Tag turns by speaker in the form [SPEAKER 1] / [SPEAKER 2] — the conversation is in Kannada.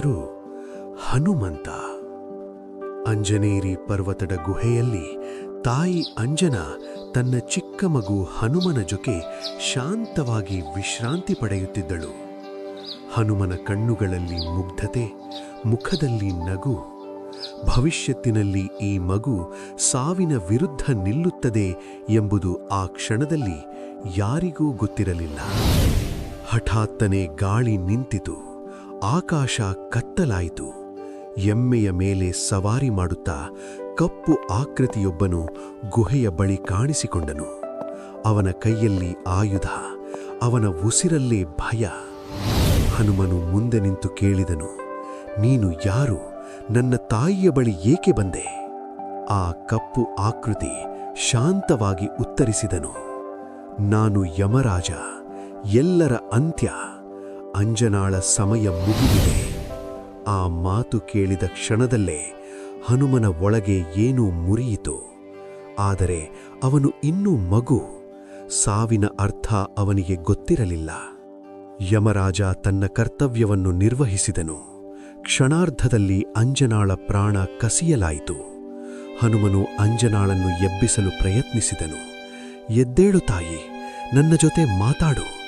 [SPEAKER 1] ಹೆಸರು ಹನುಮಂತ. ಅಂಜನೇರಿ ಪರ್ವತದ ಗುಹೆಯಲ್ಲಿ ತಾಯಿ ಅಂಜನಾ ತನ್ನ ಚಿಕ್ಕ ಮಗು ಹನುಮನ ಜೊತೆ ಶಾಂತವಾಗಿ ವಿಶ್ರಾಂತಿ ಪಡೆಯುತ್ತಿದ್ದಳು. ಹನುಮನ ಕಣ್ಣುಗಳಲ್ಲಿ ಮುಗ್ಧತೆ, ಮುಖದಲ್ಲಿ ನಗು. ಭವಿಷ್ಯತ್ತಿನಲ್ಲಿ ಈ ಮಗು ಸಾವಿನ ವಿರುದ್ಧ ನಿಲ್ಲುತ್ತದೆ ಎಂಬುದು ಆ ಕ್ಷಣದಲ್ಲಿ ಯಾರಿಗೂ ಗೊತ್ತಿರಲಿಲ್ಲ. ಹಠಾತ್ತನೆ ಗಾಳಿ ನಿಂತಿತು. ಆಕಾಶ ಕತ್ತಲಾಯಿತು. ಎಮ್ಮೆಯ ಮೇಲೆ ಸವಾರಿ ಮಾಡುತ್ತಾ ಕಪ್ಪು ಆಕೃತಿಯೊಬ್ಬನು ಗುಹೆಯ ಬಳಿ ಕಾಣಿಸಿಕೊಂಡನು. ಅವನ ಕೈಯಲ್ಲಿ ಆಯುಧ, ಅವನ ಉಸಿರಲ್ಲೇ ಭಯ. ಹನುಮನು ಮುಂದೆ ನಿಂತು ಕೇಳಿದನು, ನೀನು ಯಾರು? ನನ್ನ ತಾಯಿಯ ಬಳಿ ಏಕೆ ಬಂದೆ? ಆ ಕಪ್ಪು ಆಕೃತಿ ಶಾಂತವಾಗಿ ಉತ್ತರಿಸಿದನು, ನಾನು ಯಮರಾಜ, ಎಲ್ಲರ ಅಂತ್ಯ. ಅಂಜನಾಳ ಸಮಯ ಮುಗಿದಿದೆ. ಆ ಮಾತು ಕೇಳಿದ ಕ್ಷಣದಲ್ಲೇ ಹನುಮನ ಒಳಗೆ ಏನೂ ಮುರಿಯಿತು. ಆದರೆ ಅವನು ಇನ್ನೂ ಮಗು. ಸಾವಿನ ಅರ್ಥ ಅವನಿಗೆ ಗೊತ್ತಿರಲಿಲ್ಲ. ಯಮರಾಜ ತನ್ನ ಕರ್ತವ್ಯವನ್ನು ನಿರ್ವಹಿಸಿದನು. ಕ್ಷಣಾರ್ಧದಲ್ಲಿ ಅಂಜನಾಳ ಪ್ರಾಣ ಕಸಿಯಲಾಯಿತು. ಹನುಮನು ಅಂಜನಾಳನ್ನು ಎಬ್ಬಿಸಲು ಪ್ರಯತ್ನಿಸಿದನು. ಎದ್ದೇಳು ತಾಯಿ, ನನ್ನ ಜೊತೆ ಮಾತಾಡು.